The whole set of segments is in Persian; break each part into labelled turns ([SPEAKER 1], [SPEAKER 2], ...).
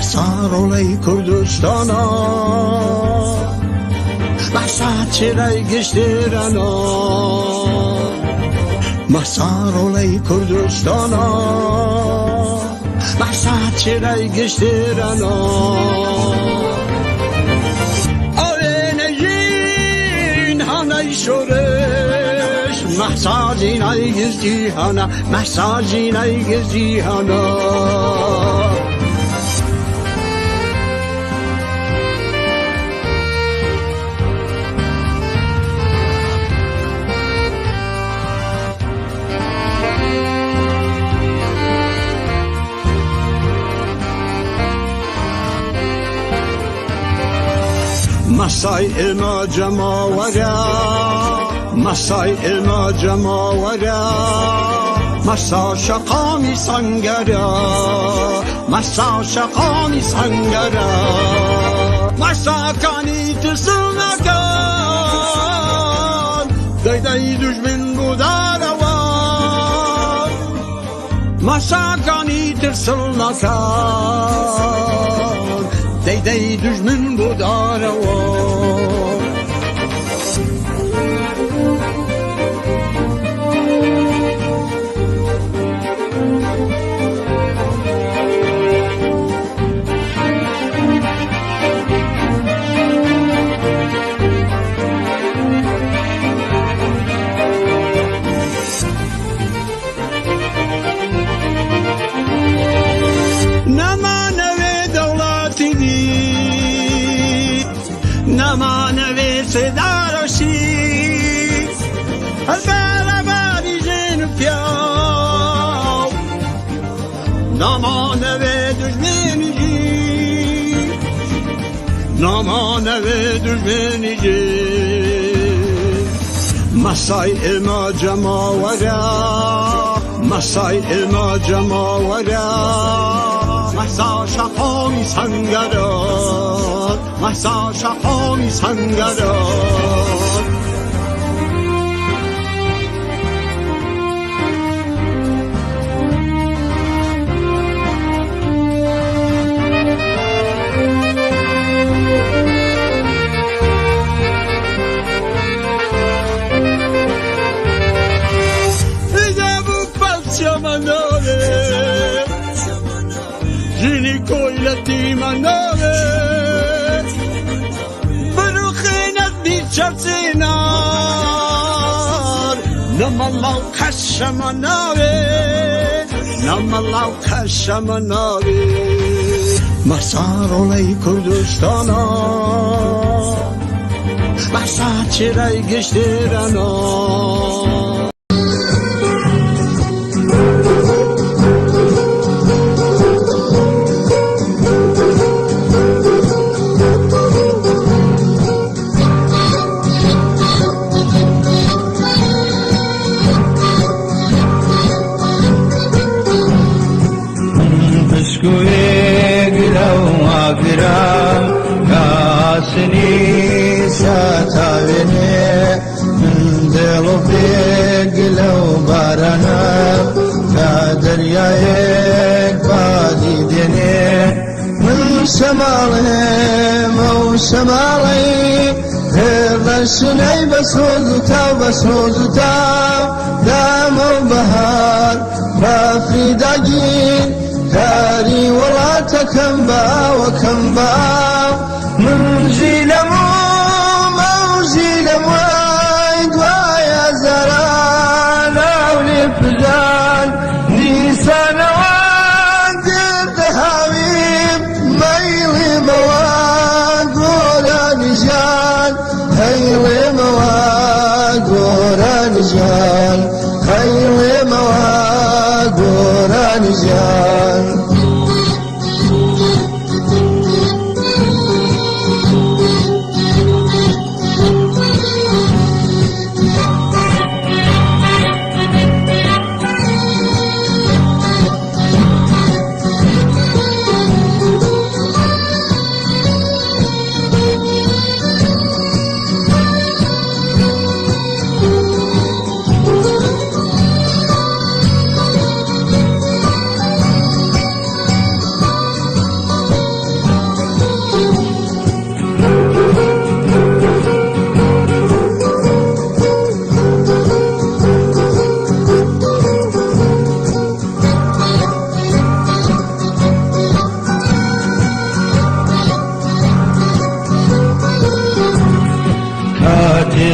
[SPEAKER 1] مسار olayı Kürdistan'a, Masar çiray geçtirana, Masar olayı Kürdistan'a, Masar çiray geçtirana. Avenejin hanay şoreş, Mahsacin ay gezcihana, Mahsacin ay gezcihana. مسای اما جماورا، مسای اما جماورا، مسا شقامی سنگرا، مسا شقامی سنگرا، مسا کانی تسلنکان، دیدی دشمن بوداروان، مسا کانی تسلنکان، دیدی دشمن بوداروان. نمانه صدارشی البرابری جن پیاو نمانه دشمنی نمانه دشمنی مسای اما جماورا مسای اما جماورا مسا شقامی سنگران مسا شقامی سنگران. ایده بو پلچه مناره جینی کویلتی مناره چرچینار نمالاو کشمناره نمالاو کشمناره مسار olayı Kürdistan'a مسا çiray geçtirana.
[SPEAKER 2] Kasni satavene delo beglo barana kaderyaye badi dene semale mo semale her sunay basuzta damo bahar rafidagin kari warata kamba wa kamba منزل موزل مويد ويا زران أولي فزان نيسان واد الحبيب ميلي مواد ولا نجان هيلي مواد ولا نجان هيلي مواد ولا نجان.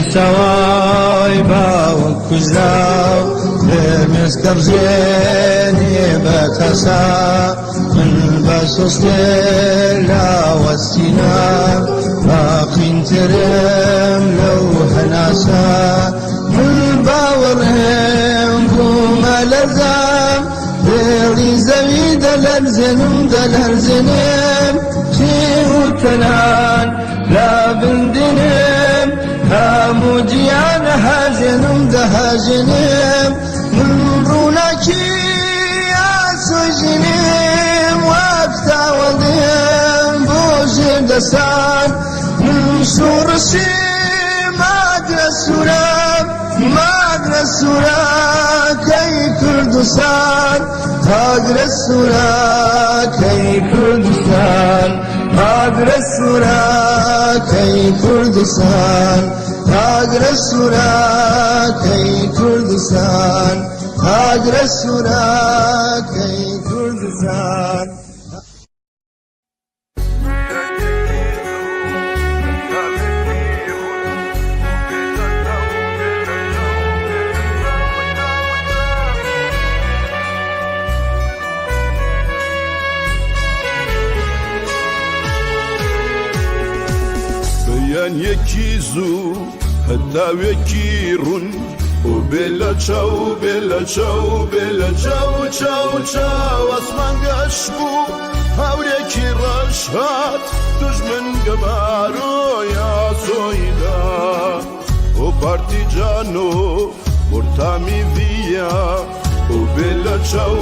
[SPEAKER 2] سواي باوك كزاو بمسكر زيني بتسا من بسوس ليلا والسنام باقين ترم لو هناسا من باورهم قوم لزام ديري زوي دلر زنم شيء تلان لا بندنم همو جيان هاجنم دهاجنم من رونكي يا سجنم وابتا وضيم بوجه دسان من شورشي مادر السورة كي كردستان مادر السورة كي كردستان مادر السورة كي كردستان مادر السورة كي كردستان مادر السورة كي كردستان
[SPEAKER 3] بیان یکی زو حتی یکی رون و بلا چاو چاو اسمان گشبو هاورێکی ڕەش هات دوژمن گەبارۆ یا سۆیدا و پارتیجانۆ مرتامی ڤیا و بێلە چاو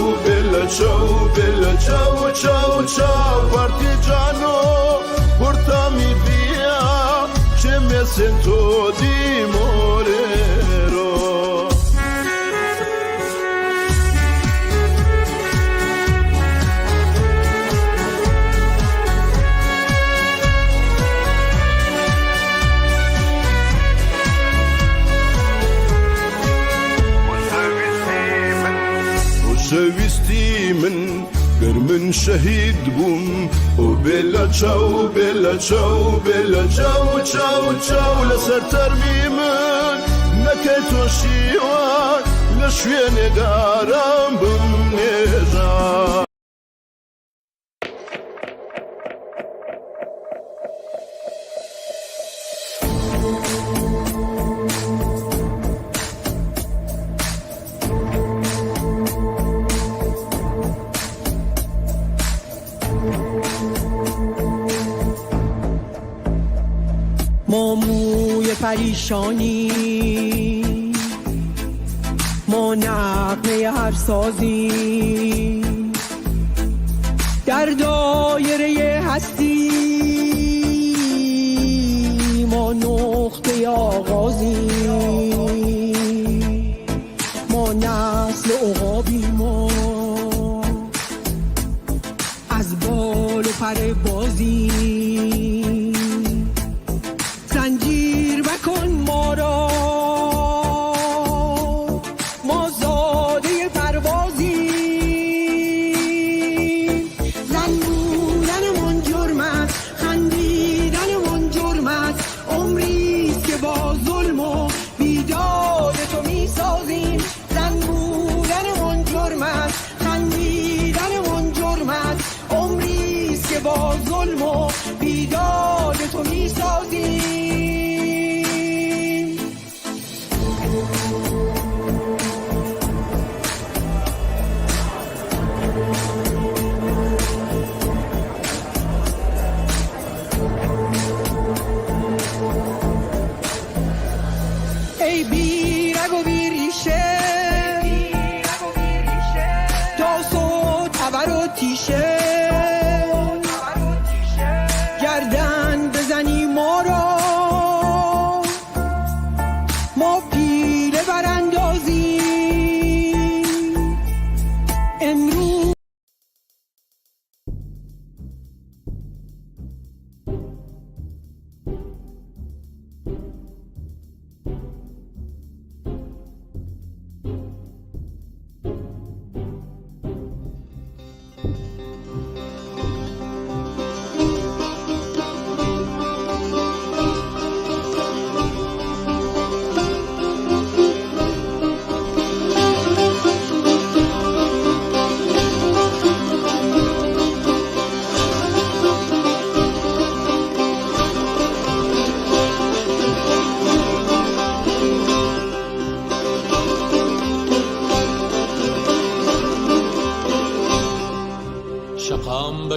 [SPEAKER 3] پارتیجانۆ مرتامی ڤیا che mi sento di morire. وسويستي من من شهيد بوم وبلا تشاو لسر ترميمن نكيتو شيوان لشوين قارم بمنيجا
[SPEAKER 4] ما موی پریشانی ما نغمه هر سازی در دایره هستی ما نقطه آغازی ما نسل عقابی ما از بال و پر بازی زنجیر بکن ما را ما زاده پروازی زن بودنمان جرم است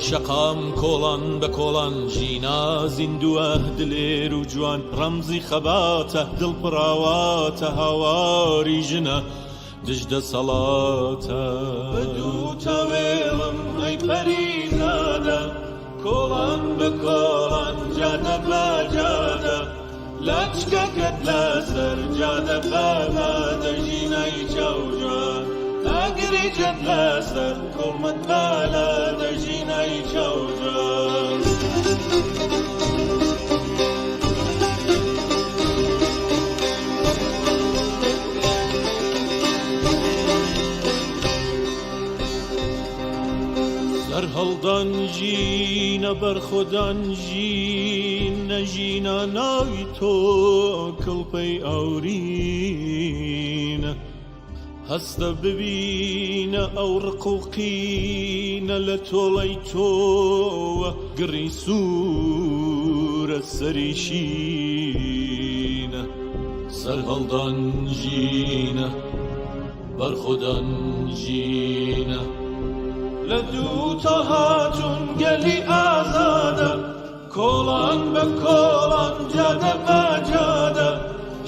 [SPEAKER 5] شەقام کۆڵان بە کۆڵان ژینا زیندووە دلێر و جوان ڕەمزی خەباتە دڵپڕاواتە هاواری ژنە دژدە سەڵاتە بەدوو تاوێڵم ئەی پەریزادە کۆڵان بە کۆڵان جادە بە جادە لاچکەکەت لەسەر جادە بەبادە ژینای چاوجوان ئەگریجت لەسەر کوڵمت بەلادە ژینای چاوجوان سەر هەڵدان ژینە بەرخۆدان ژینە ژینە ناوی تۆ کڵپەی ئاورینە هەستە ببینە ئەو ڕقوقینە لە تۆڵەی تۆوە گڕی سوورە سەریشینە سەر هەڵدان ژینە بەرخۆدان ژینە لە دوو تا هاتوون گەلی ئازادە کۆڵان بە کۆڵان جادە بە جادە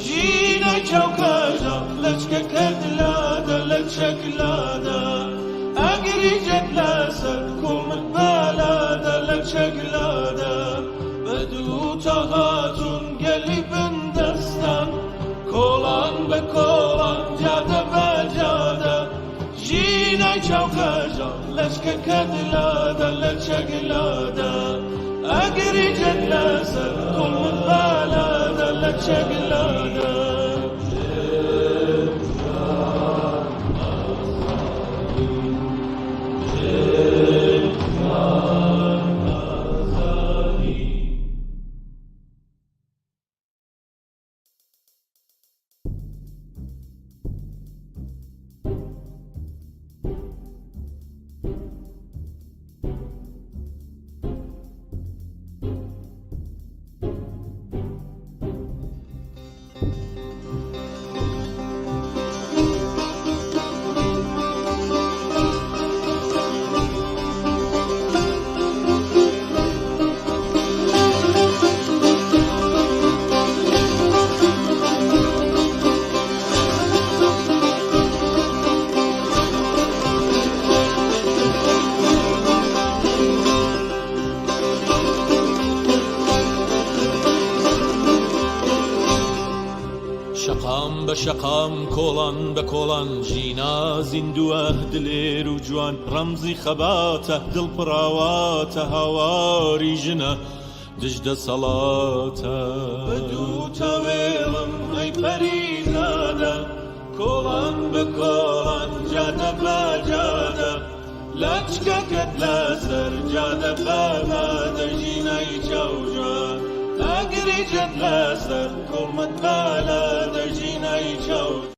[SPEAKER 5] ژینە چاوکەژە لەچکەکەت لادە لە چەکلادە ئەگریجت لەسەر کوڵمت بەلادە لە چەکلادە بە دوو تا هاتوون گەلی بندەستان کۆڵان بە کۆڵان جادە بە جادە ژینە چاوکەژە لەچکەکەت لادە لە چەکلادە ئەگریجت لەسەر کوڵمت بەلادە لە چەکلادە شەقام کۆڵان بە کۆڵان ژینا زیندووە دلێر و جوان ڕەمزی خەباتە دڵپڕاواتە هاواری ژنە دژدە سەڵاتە بەدوو تاوێڵم ئەی پەریزادە کۆڵان بە کۆڵان جادە بە جادە لاچکەکەت لەسەر جادە بەبادە ژینای چاوجوان ئەگریجت لەسەر کوڵمت بەلادە ژینای چاوجوان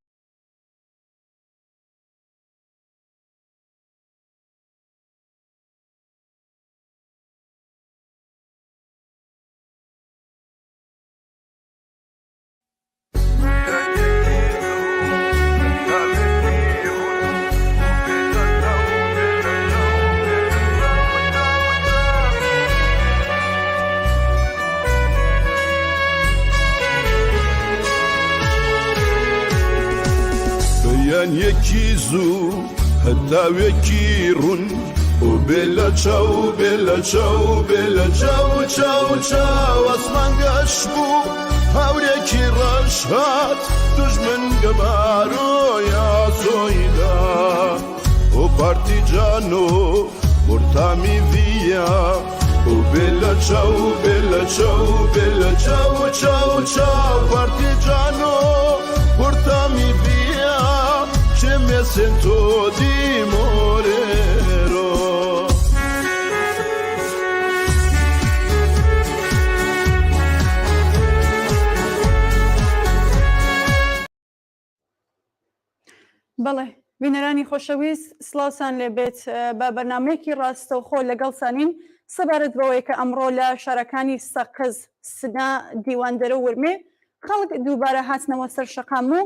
[SPEAKER 3] یان یەکی زوو هەتاوێکی ڕوون و بێلە چاو بێلە چاو بێلە چاو چاو چاو ئەسمان گەشت بوو هاورێکی ڕەش هات دوژمن گەبارۆیا زۆیدا و پارتیجان و مرتامی ڤیا و بێلە چاو بێلە چاو بێلە چاو چاو چاو پارتیجان و مرتامی ڤیا che mi sento di morire.
[SPEAKER 6] بەڵێ بینەرانی خۆشەویست سڵاوتان لێبێت بە بەرنامەیەکی ڕاستەوخۆ لەگەڵتانین سەبارەت بەوەی کە ئەمڕۆ لە شارەکانی سەقز سنا دیواندەرە و ورمێ خەڵک دووبارە هاتنەوە سەر شەقام و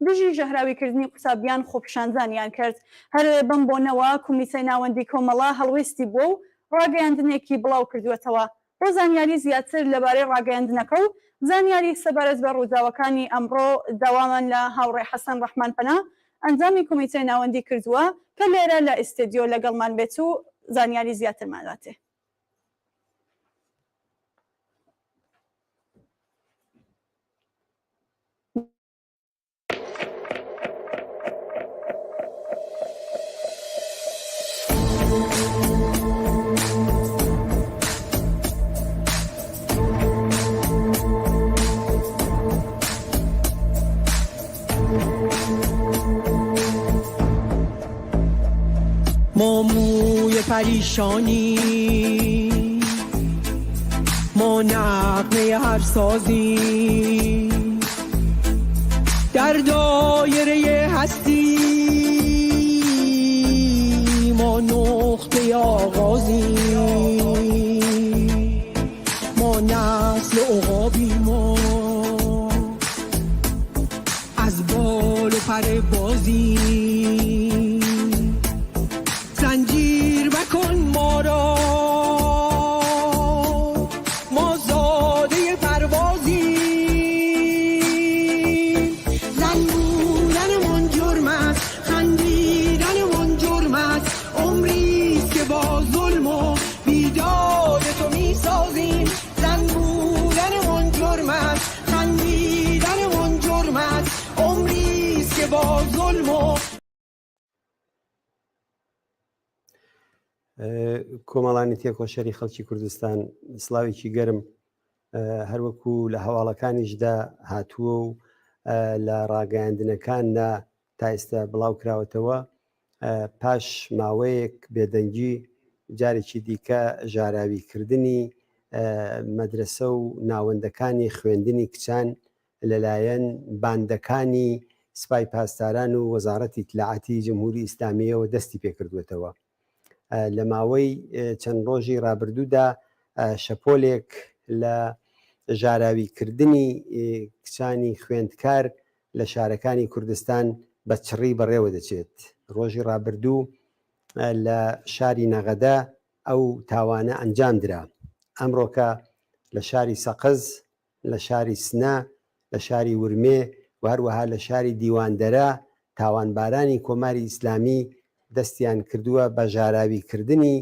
[SPEAKER 6] دژی ژەهراویکردنی قوتابیان خۆپیشاندانیان کرد. هەر بەم بۆنەوە کومیتەی ناوەندی کۆمەڵا هەڵوێستی بووە و ڕاگەیاندنێکی بڵاو کردوێتەوە بۆ زانیاری زیاتر لەبارەی ڕاگەیاندنەکە و زانیاری سەبارەت بە ڕووداوەکانی ئەمڕۆ داوامان لە هاوڕێ حەسەن ڕەحمانپەنا ئەنجامی کۆمیتەی ناوەندی کردووە کە لێرە لە ئیستیدیۆ لەگەڵمان بێت و زانیاری زیاترماناتێ.
[SPEAKER 4] ما موی پریشانی ما نغمه هر سازی در دایره هستی ما نقطه آغازی ما نسل عقابی ما از بال و پر بازی زنجیر مکن ما را ما زاده پروازی زنبودنمون جرم است خندیدنمون جرم است عمریست که با ظلم و بیداد تو میسازیم زنبودنمون جرم است خندیدنمون جرم است عمریست که با ظلم و
[SPEAKER 7] کۆمەڵانی تێکۆشەری خەڵکی کوردستان سڵاوێکی گەرم هەروەکو لە هەواڵەکانیشدا هاتووە و لە ڕاگەیاندنەکاندا تا ئێستا بڵاو کراوەتەوە پاش ماوەیەک بێدەنگی جارێکی دیکە ژاراویکردنی مەدرسە و ناوەندەکانی خوێندنی کچان لەلایەن باندەکانی سپای پاسداران و وەزارەتی ئیتلاعاتی جمهوری ئیسلامیەوە دەستی پێکردوێتەوە. لە ماوەی چەند ڕۆژی ڕابردوودا شەپۆلێک لە ژاراویکردنی کچانی خوێندکار لە شارەکانی کوردستان بە چڕی بەڕێوە دەچێت. ڕۆژی ڕابردوو لە شاری نەغەدە ئەو تاوانە ئەنجام درا. ئەمڕۆکە لە شاری سەقز، لە شاری سنە، لە شاری ورمێ و هەروەها لە شاری دیواندەرە تاوانبارانی کۆماری ئیسلامی دەستیان کردووە بە ژاراویکردنی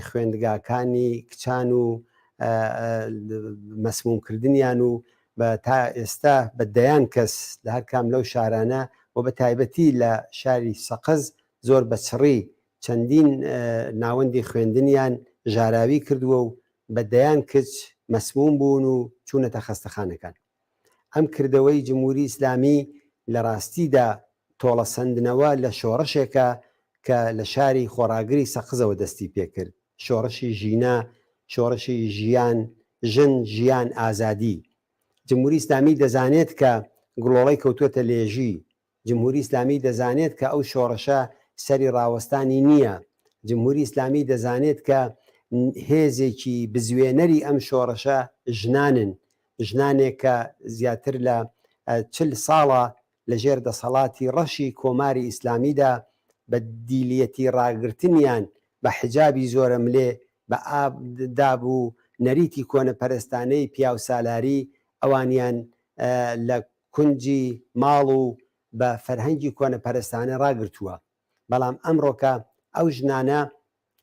[SPEAKER 7] خوێندگاکانی کچان و مەسمومکردنیان و بە تا ئێستا بە دەیان کەس لە هەر کام لەو شارانە و بە تایبەتی لە شاری سەقز زۆر بە چڕی چەندین ناوەندی خوێندنیان ژاراوی کردووە و بە دەیان کچ مەسموم بوون و چوونەتە خەستەخانەکان. ئەم کردەوەی جمهوری ئیسلامی لە ڕاستیدا تۆڵەسەندنەوە لە شۆڕشێکە کە لە شاری خۆراگری سەقزەوە دەستی پێکرد. شۆڕشی ژینە، شۆڕشی ژیان، ژن، ژیان، ئازادی. جمهوری ئیسلامی دەزانێت کە گڵۆڵەی کەوتووەتە لێژی. جمهوری ئیسلامی دەزانێت کە ئەو شۆڕشە سەری ڕاوەستانی نییە. جمهوری ئیسلامی دەزانێت کە هێزێکی بزوێنەری ئەم شۆڕشە ژنانن، ژنانێک کە زیاتر لە 40 ساڵە لەژێر دەسەڵاتی ڕەشی کۆماری ئیسلامیدا بە دیلیەتی ڕاگرتنیان بە حجابی زۆرەملێ بە ئابدابوو نەریتی کۆنەپەرستانەی پیاو سالاری ئەوانیان لە کونجی ماڵ و بە فەرهەنگی کۆنەپەرستانە ڕاگرتووە. بەڵام ئەمڕۆکە ئەو ژنانە،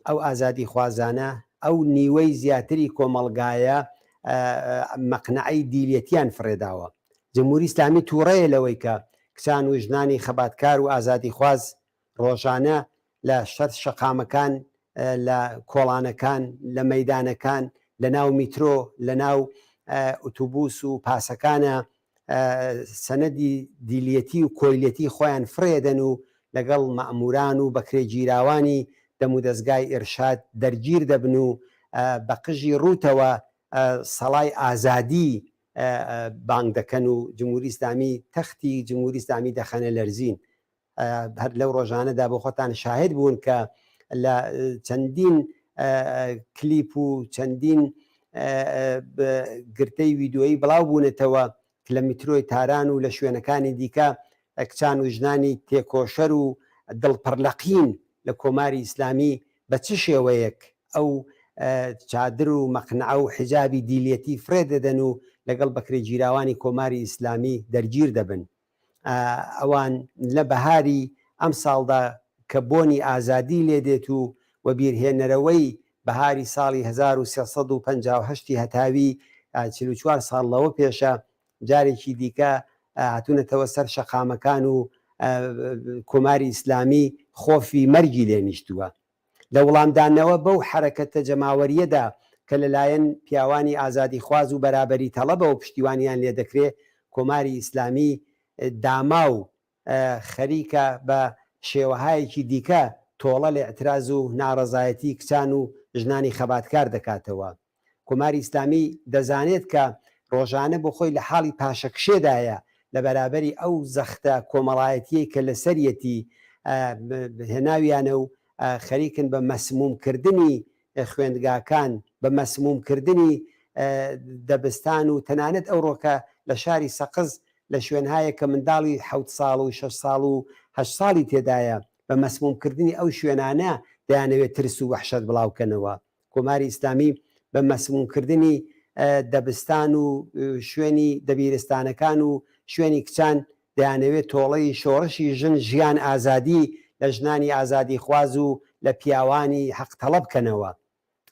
[SPEAKER 7] ئەو ئازادی خوازانە، ئەو نیوەی زیاتری کۆمەڵگایە مەقنعەی دیلیەتیان فڕێداوە. جمهوری ئیسلامی تووڕەیە لەوەی کە کچان و ژنانی خەباتکار و ئازادی خواز ڕۆژانە لە شەقامەکان، لە کۆڵانەکان، لە مەیدانەکان، لە ناو میترۆ، لە ناو ئۆتۆبوس و پاسەکانە سەنەدی دیلیەتی و کۆیلەتی خۆیان فرێدەن و لەگەڵ مەئموران و بەکرێگیراوانی دەم و دەستگای ئێرشاد دەرگیر دەبن و بە قژی ڕووتەوە سەڵای ئازادی بانگ دەکەن و جمهوری ئیسلامی تەختی جمهوری ئیسلامی دەخەنە لەرزین. هەر لەو ڕۆژانەدا بۆ خۆتان شاهد بوون کە لە چەندین کلیپ و چەندین گرتەی ویددیۆیی بڵاو بوونێتەوە لە میترۆی تاران و لە شوێنەکانی دیکە کچان و ژنانی تێکۆشەر و دڵپڕلەقین لە کۆماری ئیسلامی بە چ شێوەیەک ئەو چادر و مەقنعە و حجابی دیلەتی فرێ دەدەن و لەگەڵ بەکرێ گیراوانی کۆماری ئیسلامی دەرگیر دەبن. ئەوان لە بەهاری ئەم ساڵدا کە بۆنی ئازادی لێ دێت و وەبیرهێنەرەوەی بەهاری ساڵی 1950 هەتاوی 44 ساڵ لەوە پێشە جارێکی دیکە هاتوونەتەوە سەر شەقامەکان و کۆماری ئیسلامی خۆفی مەرگی لێ نیشتووە. لە وەڵامدانەوە بەو حرەکەتە جەماوەریەدا کە لەلایەن پیاوانی ئازادی خواز و بەرابەری تەڵەبە و پشتیوانیان لێ دەکرێت کۆماری ئیسلامی داما و خەریکە بە شێوەهایەکی دیکە تۆڵە لە ئەتراز و ناڕەزایەتی کچان و ژنانی خەباتکار دەکاتەوە. کۆماری ئیسلامی دەزانێت کە ڕۆژانە بۆ خۆی لە حاڵی پاشەکشێدایە لە بەرابەری ئەو زەختە کۆمەڵایەتیە کە لە سەرەتی هێناویانە و خەریکن بە مەسمومکردنی خوێندگاکان، بە مەسمومکردنی دەبستان و تەنانەت ئەوڕۆکە لە شاری سەقز لە شوێنهایە کە منداڵی 7 ساڵ و 6 ساڵ و 8 ساڵی تێدایە بە مەسمومکردنی ئەو شوێنانە دەیانەوێت ترس و وەحشەت بڵاوکەنەوە. کۆماری ئیسلامی بە مەسمومکردنی دەبستان و شوێنی دەبیرستانەکان و شوێنی کچان دەیانەوێت تۆڵەی شۆڕشی ژن ژیان ئازادی لە ژنانی ئازادی خواز و لە پیاوانی حەقتەڵە بکەنەوە.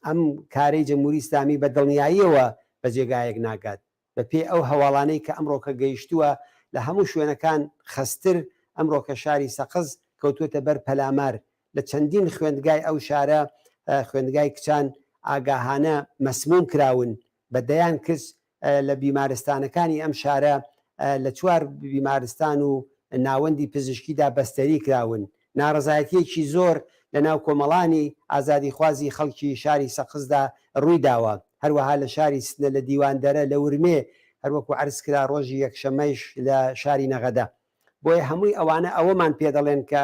[SPEAKER 7] ئەم کارەی جەمهوری ئیسلامی بە دڵنیاییەوە بە جێگایەک ناکات بە پێی ئەو هەواڵانەی کە ئەمڕۆکە گەیشتووە لە هەموو شوێنەکان خەستر. ئەمڕۆکە شاری سەقز کەوتوتە بەر پەلامار لە چەندین خوێندگای ئەو شارە خوێندگای کچان ئاگاهانە مەسموم کراون بە دەیان کەس لە بیمارستانەکانی ئەم شارە لە 4 بیمارستان و ناوەندی پزیشکیدا بەستەری کراون. ناڕەزایەتیەکی زۆر لە ناو کۆمەڵانی ئازادی خوازی خەڵکی شاری سەقزدا ڕووی داوە. هەروەها لە شاری سنە لە دیواندەرە لە ورمێ هەروەکو عەرز کرا ڕۆژی یەکشەمەیش لە شاری نەغەدە. بۆیە هەمووی ئەوانە ئەوەمان پێ دەڵێن کە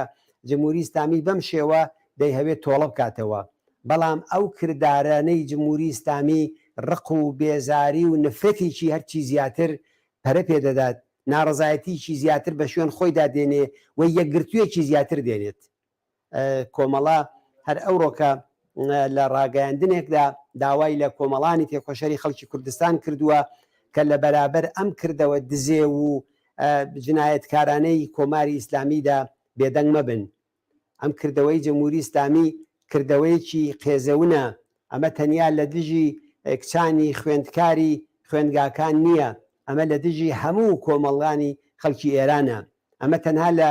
[SPEAKER 7] جمهوری ئیسلامی بەم شێوە دەیهەوێت تۆڵە بکاتەوە. بەڵام ئەو کردارانەی جمهوری ئیسلامی ڕق و بێزاری و نفرەتێکی هەرچی زیاتر پەرە پێدەدات، ناڕەزایەتیکی زیاتر بە شوێن خۆیدا دێنێ و یەکگرتوویەکی زیاتر دێنێت. کۆمەڵا هەر ئەوڕۆکە لە ڕاگەیاندنێکدا داوای لە کۆمەڵانی تێکۆشەری خەڵکی کوردستان کردووە کە لە بەرابەر ئەم کردەوە دزێ و جنایەتکارانەی کۆماری ئیسلامیدا بێدەنگ مەبن. ئەم کردەوەی جمهوری ئیسلامی کردەوەیەکی قێزەونە. ئەمە تەنیا لە دژی کچانی خوێندکاری خوێندگاکان نییە، ئەمە لە دژی هەموو کۆمەڵانی خەڵکی ئێرانە. ئەمە تەنها لە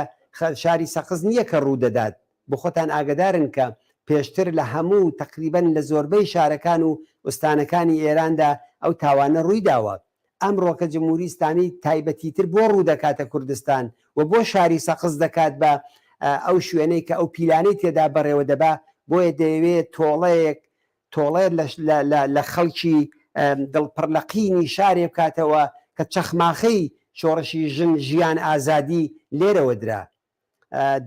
[SPEAKER 7] شاری سەقز نییە کە ڕوو دەدات. بۆ خۆتان ئاگدارن کە پێشتر لە هەموو تقریبەن لە زۆربەی شارەکان و ئوستانەکانی ئێراندا ئەو تاوانە ڕووی داوە. ئەمڕۆکە جمهوری ئیسلامی تایبەتیتر بۆ ڕوو دەکاتە کوردستان و بۆ شاری سەقز دەکات بە ئەو شوێنەی کە ئەو پیلانەی تێدا بەڕێوە دەبا. بۆیە دەیەوێت تۆڵێر لە خەڵکی دڵپڕلەقینی شارێ بکاتەوە کە چەخماخەی شۆڕشی ژن ژیان ئازادی لێرەوە درا.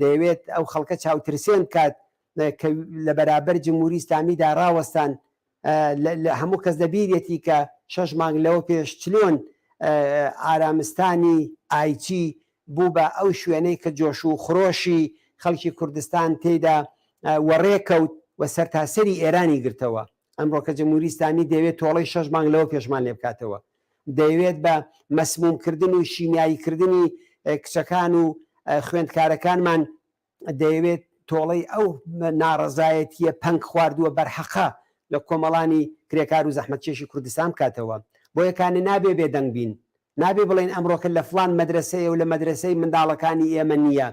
[SPEAKER 7] دەیەوێت ئەو خەڵکە چاوترسێن کات لە بەرابەر جمهوری ئیسلامیدا ڕاوەستان. هەموو کەس دەبیرێتی کە 6 مانگ لەوە پێش چلۆن ئارامستانی ئایچی بوو بە ئەو شوێنەی کە جۆش و خرۆشی خەڵکی کوردستان تێدا وەڕێکەوت و سەرتاسەری ئێرانی گرتەوە. ئەمڕۆکە جمهوری ئیسلامی دەوێت تۆڵەی 6 مانگ لەوە پێشمان لێ بکاتەوە. دەیەوێت بە مەسمومکردن و شیمیاییکردنی کچەکان و خوێندکارەکانمان دەیەوێت تۆڵەی ئەو ناڕەزایەتیە پەنگ خواردووە بەرحەقا لە کۆمەڵانی کرێکار و زەحمەتکێشی کوردستان بکاتەوە. بۆ یەکانە نابێ بێدەنگ بین، نابێ بڵێن ئەمڕۆکە لە فلان مەدرسەیە و لە مەدرسەی منداڵەکانی ئێمە نییە.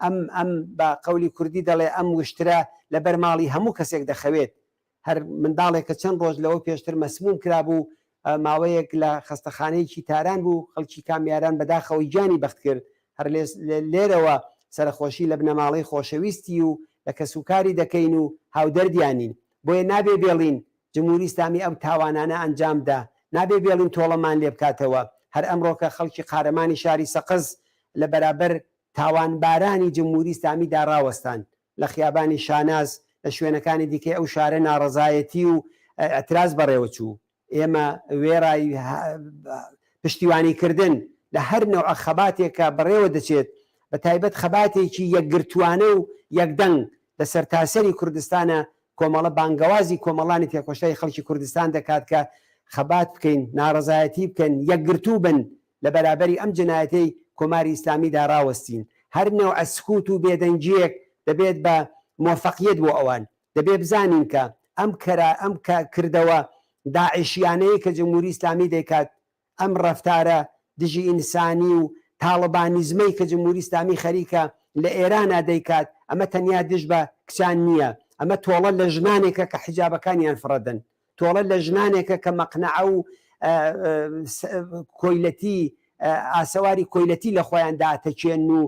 [SPEAKER 7] ئەم بە قەولی کوردی دەڵێ ئەم وشترە لە بەرماڵی هەموو کەسێک دەخەوێت. هەر منداڵێک کە چەند ڕۆژ لەوە پێشتر مەسموم کرابوو ماوەیەک لە خەستەخانەیەکی تاران بوو، خەڵکی کامیاران بەداخەوەی گیانی بەخت کرد. هەر لێرەوە سەرخۆشی لە بنەماڵەی خۆشەویستی و لە کەسوکاری دەکەین و هاودەردیانین. بۆیە نابێ بێڵین جمهوری ئیسلامی ئەو تاوانانە ئەنجامدا، نابێ بێڵین تۆڵەمان لێ بکاتەوە. هەر ئەمڕۆکە خەڵکی قارەمانی شاری سەقز لە بەرابەر تاوانبارانی جمهوری ئیسلامیدا ڕاوەستان. لە خیابانی شاناز لە شوێنەکانی دیکەی ئەو شارە ناڕەزایەتی و ئەتراز بەڕێوە چوو. ئێمە وێڕای پشتیوانیکردن لە هەر نەوع خەباتێکە بەڕێوە دەچێت، بە تایبەت خەباتێکی یەکگرتوانە و یەکدەنگ لە سەرتاسەری کوردستانە کۆمەڵە بانگەوازی کۆمەڵانی تێکۆشای خەڵکی کوردستان دەکات کە خەبات بکەین، ناڕزایەتی بکەن، یەکگرتوو بن لە بەرابەری ئەم جنایەتەی کۆماری ئیسلامیدا ڕاوەستین. هەر نێو ئەسکوت و بێدەنجیەک دەبێت بە موفەقیت بۆ ئەوان. دەبێت بزانین کە ئەم کردەوە داعشیانەیە کە جمهوری ئیسلامی دەکات، ئەم ڕەفتارە دژی ئینسانی و تاڵبانیزمەی کە جمهوری ئیسلامی خەریکە لە ئێرانە دەیکات، ئەمە تەنیا دژ بە کچان نییە، ئەمە تۆڵە لە ژنانێکە کە حیجابەکانیان فڕەدەن، تۆڵە لە ژنانێکە کە مەقنەعە و کۆیلەتی ئاسەواری کۆیلەتی لە خۆیان داتەچێن و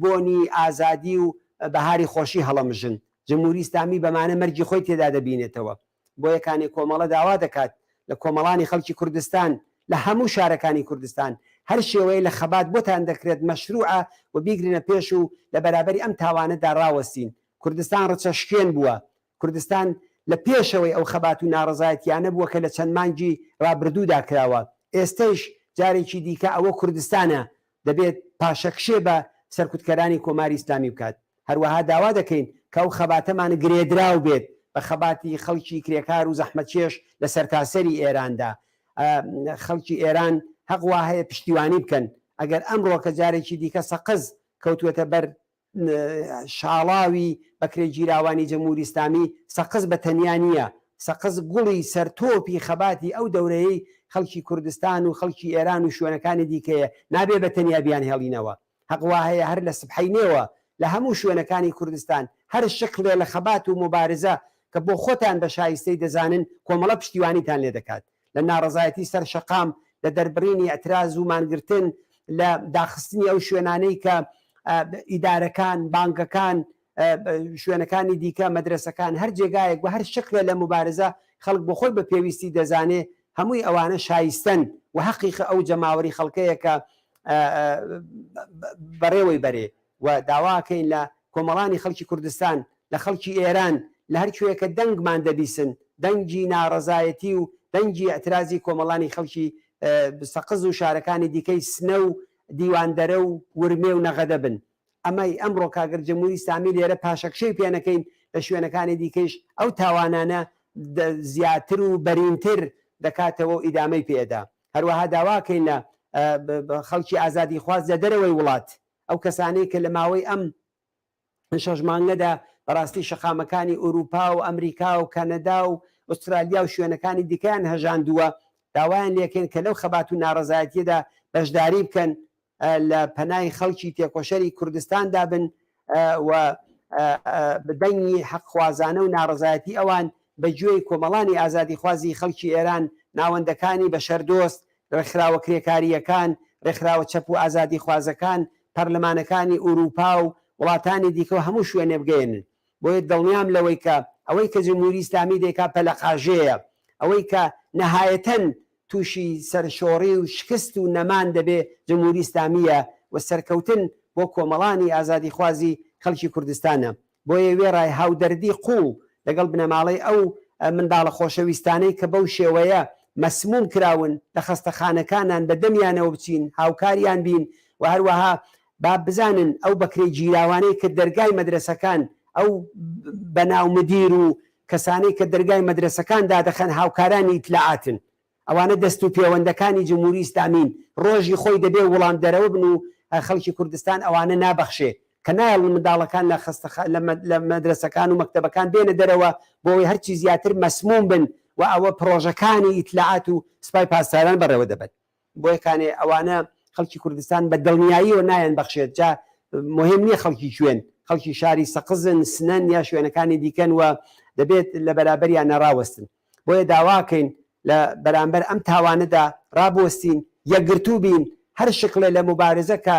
[SPEAKER 7] بۆنی ئازادی و بەهاری خۆشی هەڵەمژن. جمهوری ئیسلامی بەمانە مەرجی خۆی تێدا دەبینێتەوە. بۆ یەکانی کۆمەڵە داوا دەکات لە کۆمەڵانی خەڵکی کوردستان لە هەموو شارەکانی کوردستان هەر شێوەیە لە خەبات بۆتان دەکرێت مەشروعە و بیگرینە پێش و لە بەرابەری ئەم تاوانەدا ڕاوەستین. کوردستان ڕچە شکێن بووە، کوردستان لە پێشەوەی ئەو خەبات و ناڕزایەتیانە بووە کە لە چەند مانگی ڕابردوودا کراوە. ئێستەش جارێکی دیکە ئەوە کوردستانە دەبێت پاشەکشێ بە سەرکوتکەرانی کۆماری ئیسلامی بکات. هەروەها داوا دەکەین کە ئەو خەباتەمان گرێدراو بێت بە خەباتی خەڵکی کرێکار و زەحمەتکێش لە سەرتاسەری ئێراندا. خەڵکی ئێران هەقوا هەیە پشتیوانی بکەن. ئەگەر ئەمڕۆ کە جارێکی دیکە سەقز کەوتوێتە بەر شاڵاوی بەکرێ گیراوانی جمهوری ئیسلامی، سەقز بە تەنیا نییە، سەقز گوڵی سەرتۆپی خەباتی ئەو دەورەیەی خەڵکی کوردستان و خەڵکی ئێران و شوێنەکانی دیکەیە، نابێ بە تەنیا بیان هێڵینەوە. هەقوا هەیە هەر لە سبحەینێەوە لە هەموو شوێنەکانی کوردستان هەر شکلێ لە خەبات و مبارزە کە بۆ خۆتان بە شایستەی دەزانن کۆمەڵە پشتیوانیتان لێ دەکات. لە ناڕزایەتی سەر شەقام، لە دەربڕینی ئەتراز و مانگرتن، لە داخستنی ئەو شوێنانەی کە ئیدارەکان، بانکەکان، شوێنەکانی دیکە، مەدرسەکان، هەر جێگایەک و هەر شکلە لە مبارزە خەڵک بۆ خۆی بە پێویستی دەزانێ هەمووی ئەوانە شایستن و حەقیقە ئەو جەماوەری خەڵکەیە کە بەڕێوەی بەرێ و داواکەین لە کۆمەڵانی خەڵکی کوردستان، لە خەڵکی ئێران، لە هەر کوێکە دەنگمان دەبیسن، دەنگی ناڕزایەتی و دەنگی ئەترازی کۆمەڵانی خەڵکی سەقز و شارەکانی دیکەی سنە و دیواندەرە و ورمێ و نەغەدە بن. ئەمەی ئەمڕۆ کاگەر جمهوری ئیسلامی لێرە پاشەکشەی پێنەکەین لە شوێنەکانی دیکەیش ئەو تاوانانە زیاتر و بەرینتر دەکاتەوە و ئیدامەی پێدا. هەروەها داواکەین لە خەڵکی ئازادی خواست لە دەرەوەی وڵات، ئەو کەسانەی کە لە ماوەی ئەم 6 مانگەدا بەڕاستی شەقامەکانی ئوروپا و ئەمریکا و کەنەدا و ئوسترالیا و شوێنەکانی دیکەیان هەژاندووە، داوایان لێکەین کە لەو خەبات و ناڕزایەتیەدا بەشداری بکەن، لە پەنای خەڵکی تێکۆشەری کوردستاندا بن و بدەنگی حەقخوازانە و ناڕزایەتی ئەوان بەگوێی کۆمەڵانی ئازادی خوازی خەڵکی ئێران، ناوەندەکانی بەشەردۆست، ڕێکخراوە کرێکاریەکان، ڕێکخراوە چەپ و ئازادی خوازەکان، پەرلەمانەکانی ئوروپا و وڵاتانی دیکە هەموو شوێنێ بگەێنن. بۆیە دڵنیام لەوەی کە ئەوەی کە جمهوری ئیسلامی دەیکا پەلەقاژەیە، ئەوەی کە نەهایەتەن تووشی سەرشۆڕی و شکست و نەمان دەبێ جمهوری ئیسلامیە و سەرکەوتن بۆ کۆمەڵانی ئازادی خوازی خەڵکی کوردستانە. بۆیە وێڕای هاودەردی قوڵ لەگەڵ بنەماڵەی ئەو منداڵە خۆشەویستانەی کە بەو شێوەیە مەسموم کراون لە خەستەخانەکانان بە دەمیانەوە بچین، هاوکاریان بین و هەروەها با بزانن ئەو بەکرێ گیراوانەی کە دەرگای مەدرسەکان، ئەو بەناو مدیر و کەسانەی کە دەرگای مەدرسەکاندا دەخەن هاوکارانی ئیتلاعاتن، ئەوانە دەست و پەیوەندەکانی جمهوری ئیسلامین، ڕۆژی خۆی دەبێ وڵام دەرەوە بن و خەڵکی کوردستان ئەوانە نابەخشێ کە نایڵ منداڵەکان لە مەدرسەکان و مەکتەبەکان بێنە دەرەوە بۆەوەی هەرچی زیاتر مەسموم بن و ئەوە پرۆژەکانی ئیتلاعات و سوپای پاسداران بەڕێوە دەبن. بۆ یەکانێ ئەوانە خەڵکی کوردستان بە دڵنیاییەوە نایەن بەخشێت، جا مهم نییە خەڵکی کوێن، خەڵکی شاری سەقزن، سنەن یا شوێنەکانی دیکەن و دەبێت لە بەرابەریان نەڕاوەستن. بۆیە داواکەین لە بەرامبەر ئەم تاوانەدا ڕابوەستین، یەکگرتوو بین، هەر شکلێ لە مبارزە کە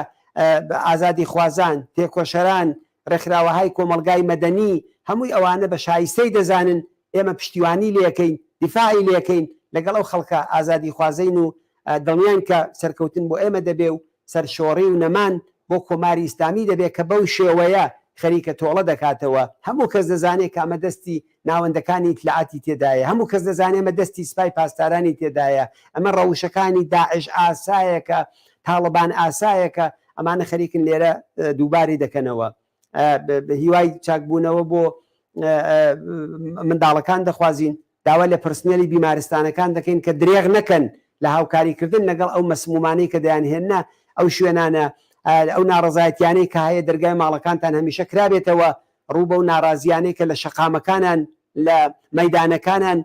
[SPEAKER 7] ئازادی خوازان، تێکۆشەران، ڕێکخراوەهای کۆمەلگای مەدەنی هەمووی ئەوانە بە شایستەی دەزانن ئێمە پشتیوانی لێەکەین، دیفاعی لێەکەین لەگەڵ ئەو خەڵکە ئازادی خوازەین و دڵنیان کە سەرکەوتن بۆ ئێمە دەبێ و سەرشۆڕی و نەمان بۆ کۆماری ئیسلامی دەبێت کە بەو شێوەیە خەریکە تۆڵە دەکاتەوە. هەموو کەس دەزانێت کە ئەمە دەستی ناوەندەکانی ئیتلاعاتی تێدایە، هەموو کەس دەزانێت ئەمە دەستی سوپای پاسدارانی تێدایە، ئەمە ڕەوشەکانی داعش ئاسایەکە، تاڵبان ئاسایەکە، ئەمانە خەریکن لێرە دووباری دەکەنەوە. هیوای چاکبوونەوە بۆ منداڵەکان دەخوازیین داوا لە پرسنێلی بیمارستانەکان دەکەین کە درێغ نەکەن لە هاوکاریکردن لەگەڵ ئەو مەسمومانەی کە دەیانهێنە ئەو شوێنانە ئەو ناڕزایەتیانەی کە هەیە دەرگای ماڵەکانتان هەمیشە کرابێتەوە ڕوو بە و ناڕازیانەی کە لە شەقامەکانان لە مەیدانەکانان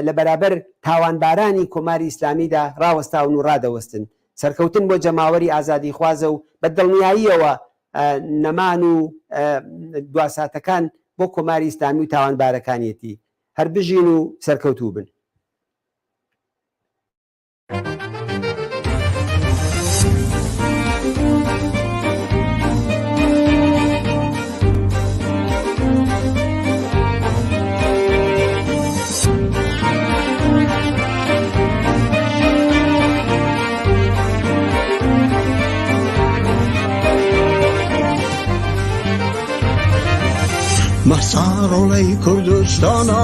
[SPEAKER 7] لە بەرابەر تاوانبارانی کۆماری ئیسلامیدا ڕاوەستاون و ڕادەوەستن سەرکەوتن بۆ جەماوەری ئازادی خوازە و بە دڵنیاییەوە نەمان و دواساتەکان بۆ کۆماری ئیسلامی و تاوانبارەکانیەتی هەر بژین و سەرکەوتوو بن.
[SPEAKER 1] مسارۆڵەی کوردستانە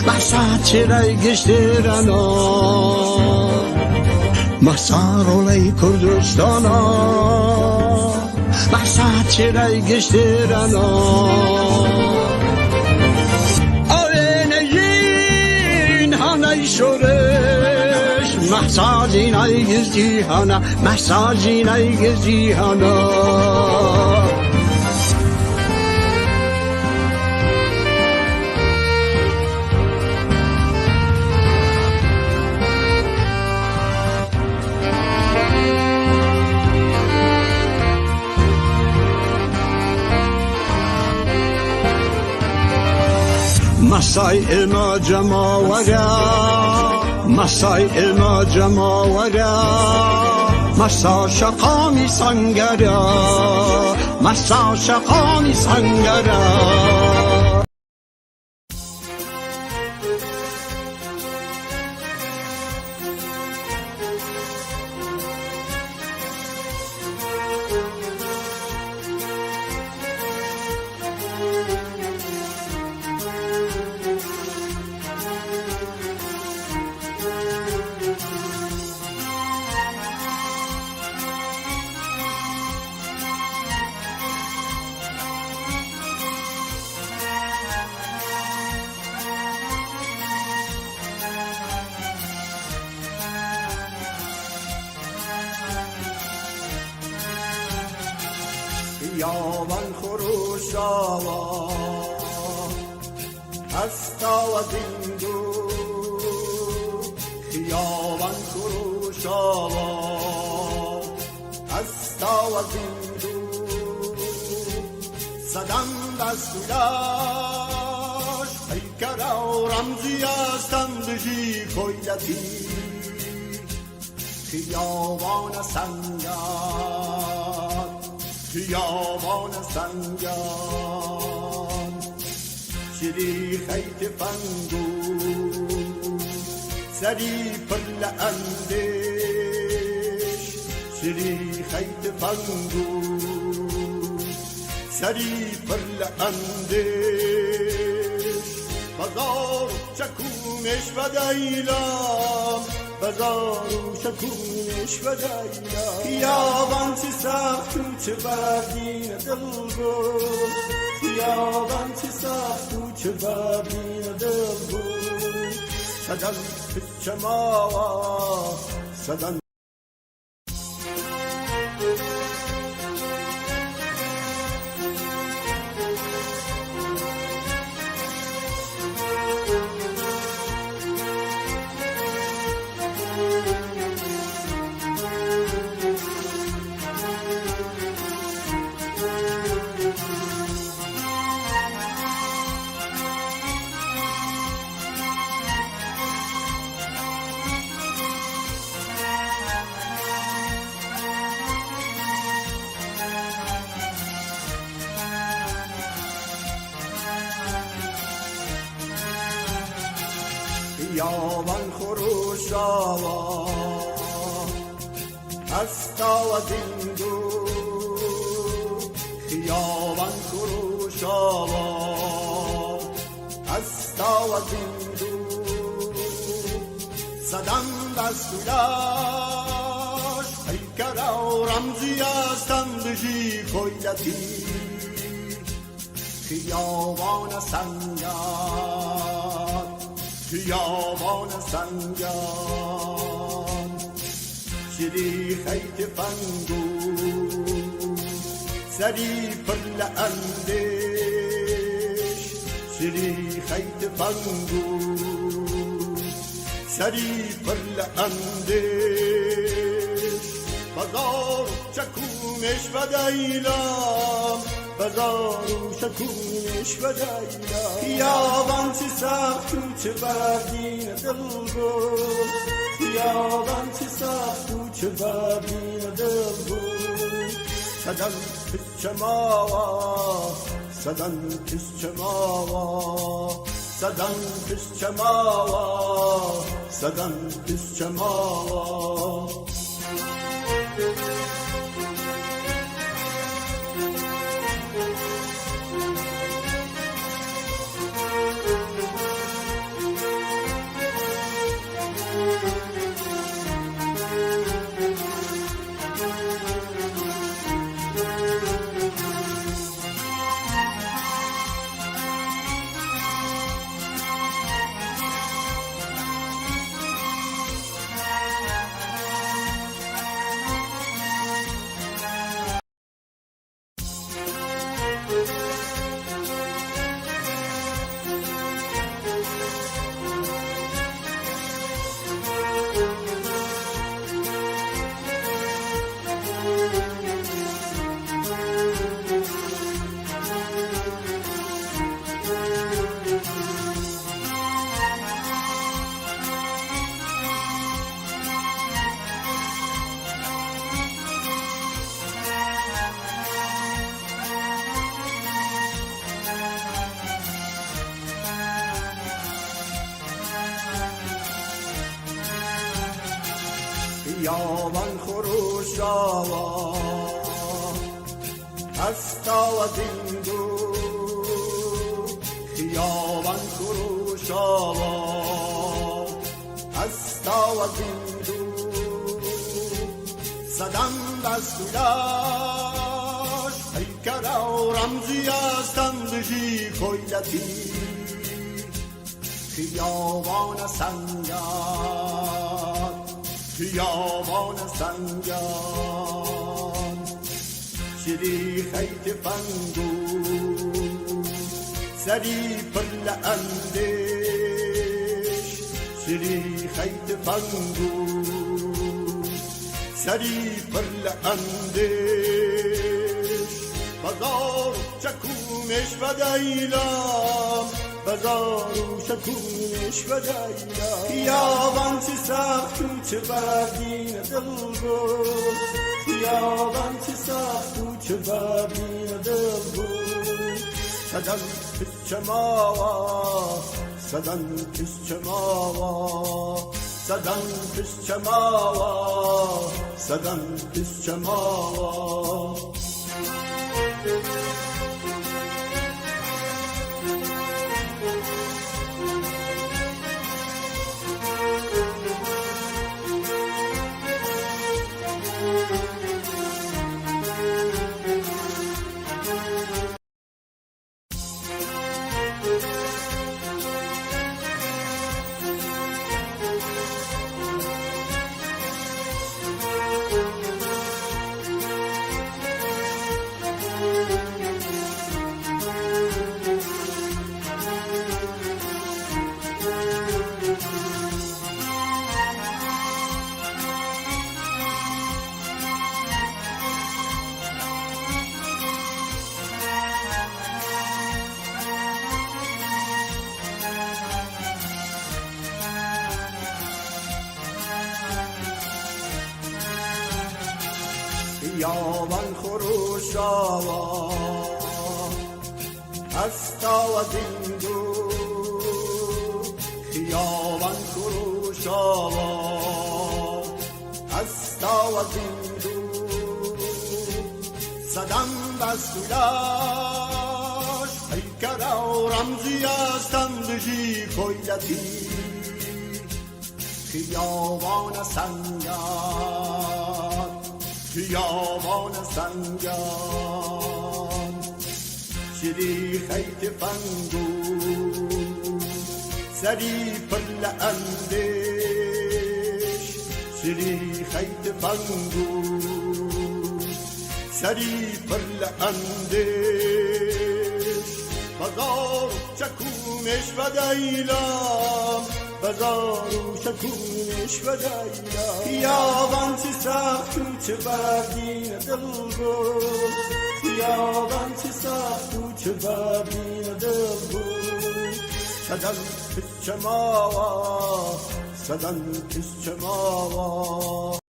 [SPEAKER 1] بەسا چێرای گەشتێرانە مسارۆڵەی کوردستانە بەسا چێرای گەشتێرانە ئەوێنەژین هەنەی شۆرش مەحساجینای گزی هەنە مەحساجینای گزی هەنە مسای ئێمە جەماوەرە مسای ئێمە جەماوەرە مەسا شەقامی سەنگەرە مەسا شەقامی سەنگەرە
[SPEAKER 2] خیابان خروشاوا هستا و دیندو خیابان خروشاوا هستا و دیندو صدم دستولاش پیکر و رمزی استندجی خویلتی خیابان سنگان خیابان سنگان شری خیت فنگو سری پل اندش شری خیت فنگو سری پل اندش بازار چکونش و دیلم بازار شکونش و دیلم خیابان چی سخت و چه بردین دل بود خیابان چی سخت و چه بردین دل بود صدن پچما صدن خیابان خروشاوا هستا و دیندو خیابان خروشاوا هستا و دیندو صدم دستولاش پیکر و رمزی استندجی خویلتی خیابان سنگر، خیابان سنگر، شری خیت فنگو سری پر اندیش، شری خیت فنگو سری پر اندیش، بازار چکونش و دیلم، بازار شکونش و دیلم، خیابان چه سخت و چه بردین دل بود، خیابان چه سخت و چه بردین دل بود، صدن کشچه ماوا، صدن کشچه ماوا، صدن کشچه ماوا، صدن کشچه ماوا. خیابان خروش آوا هستا و زندو، خیابان خروش آوا هستا و زندو، صدم دستولاش پیکر و رمزی استندشی کویلتی، خیابان سنگر، خیابان سنگان، شری خیت فنگو سری پر اندیش، شری خیت فنگو سری پر اندیش، بازار چکونش و دیلم، بازار شکونش و دیلم، خیابان چه سخت و چه بردین دل بود، خیابان چه سخت و چه بردین دل بود، صدن کشچه ماوا، صدن کشچه ماوا، صدن کشچه ماوا، صدن کشچه ماوا. خیابان خروش آوا هستا و زندو، خیابان خروش آوا هستا و زندو، صدم دستولاش پیکر و رمزی استندشی کویلتی، خیابان سنگر، خیابان سنگان، سری خیت فنگو سری پر اندیش سری خیت فنگو سری پر اندیش بازار چکونش و دیلم بازار چکونش و دیلم خیابان چی سخت چه بردین دل بود خیابان چی سخت چه بردین دل بود صدن کس چماوا صدن کس چماوا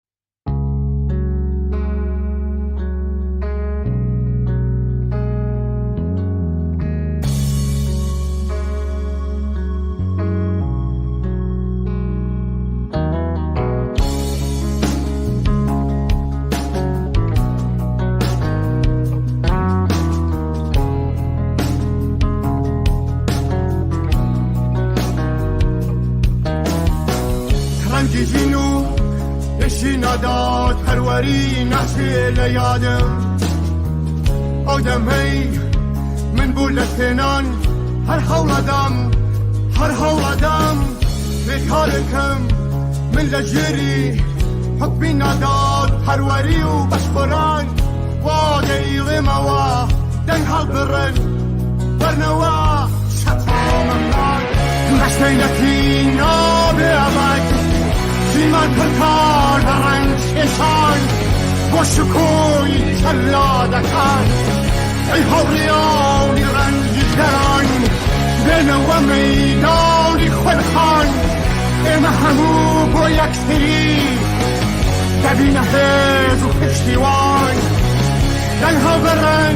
[SPEAKER 8] رنجینو نشی نداد پروری نحسی لیادم آدم هی من بولتنان هر حول آدم بکارکم من لجری حکمی نداد پروری و بشبران واده ایغموا دن حال برن برنوا شطا ممنان مشتینکی نابی عبد زیمان پرکار برنج اشان با شکوی چلادکان ای حوریانی رنجی دران بنو میدانی خودخان اما همو با یک سری دبین حیز و پشتیوان دنها برن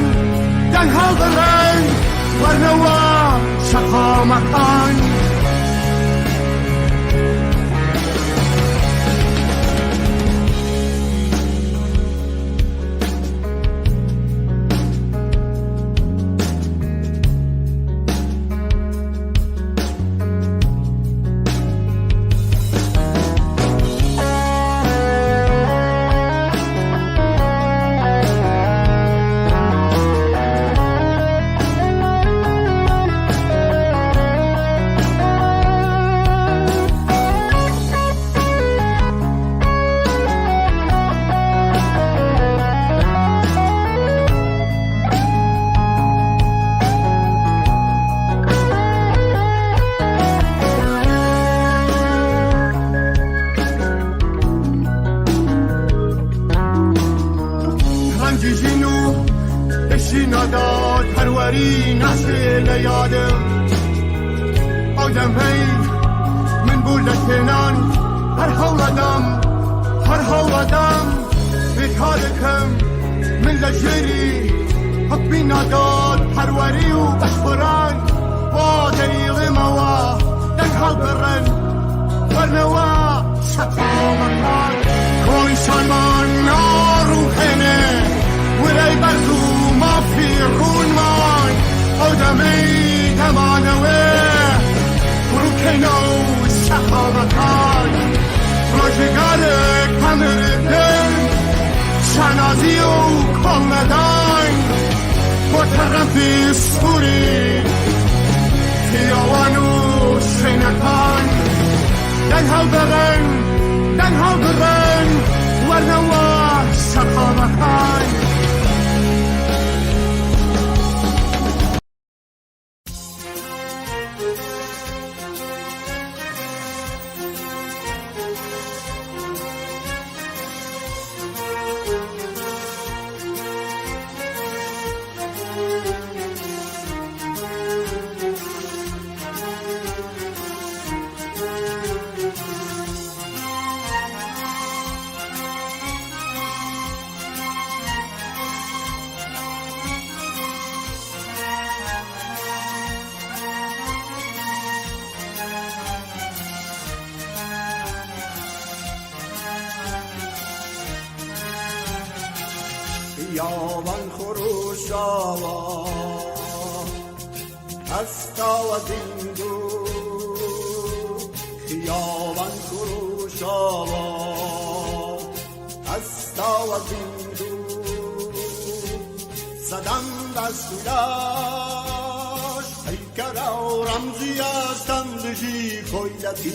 [SPEAKER 8] ورنوا شقا مکان رنجینو اشی نداد پروری نحسی لیادم آدم هی من بولتنان هر حول آدم بکارکم من لجری حکمی نداد پروری و بشبران واده ایغموا دن حال برن ورنوا شطا مکان کوی شان ناروحنه ولی برزو ما فیرون مان آدمی دمانوه بروکنو شقا مکان روشگر کمر دل شنازی و کامدان با طرفی سوری خیاوانو شنکان دنها برن ورنوا شقا مکان
[SPEAKER 2] خیابان خروشاوا هستا و زندو خیابان خروشاوا هستا و زندو صدم دستولاش پیکر و رمزی هستم دژی خویلتی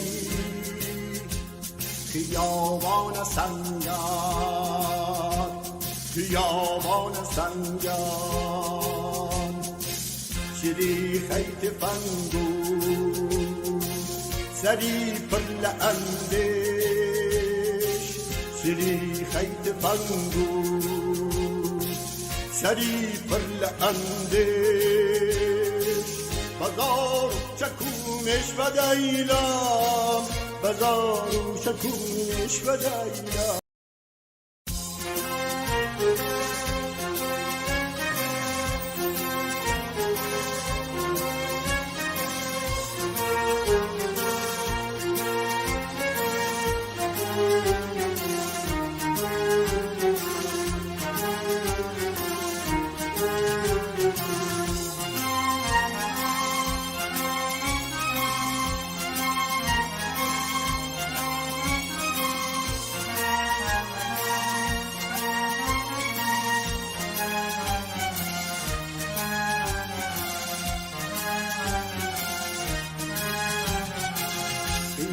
[SPEAKER 2] خیابان سنگر خیابان سنگر شری خیت فنگو سری پل اندش شری خیت فنگو سری پل اندش بازار چکونش و دیلم بازار چکونش و دیلم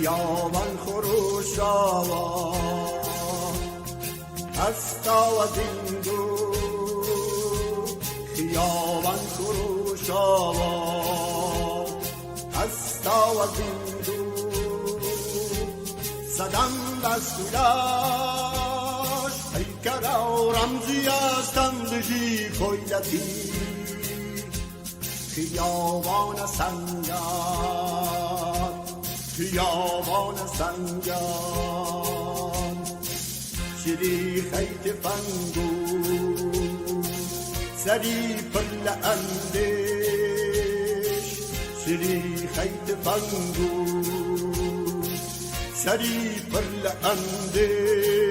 [SPEAKER 2] خیابان خروش آوا هستا و زندو خیابان خروش آوا هستا و زندو صدم دستولاش پیکر و رمزی هستم دژی خویلتی خیابان سنگر خیابان سنگان شری خیت فنگو سری پل اندش شری خیت فنگو سری پل اندش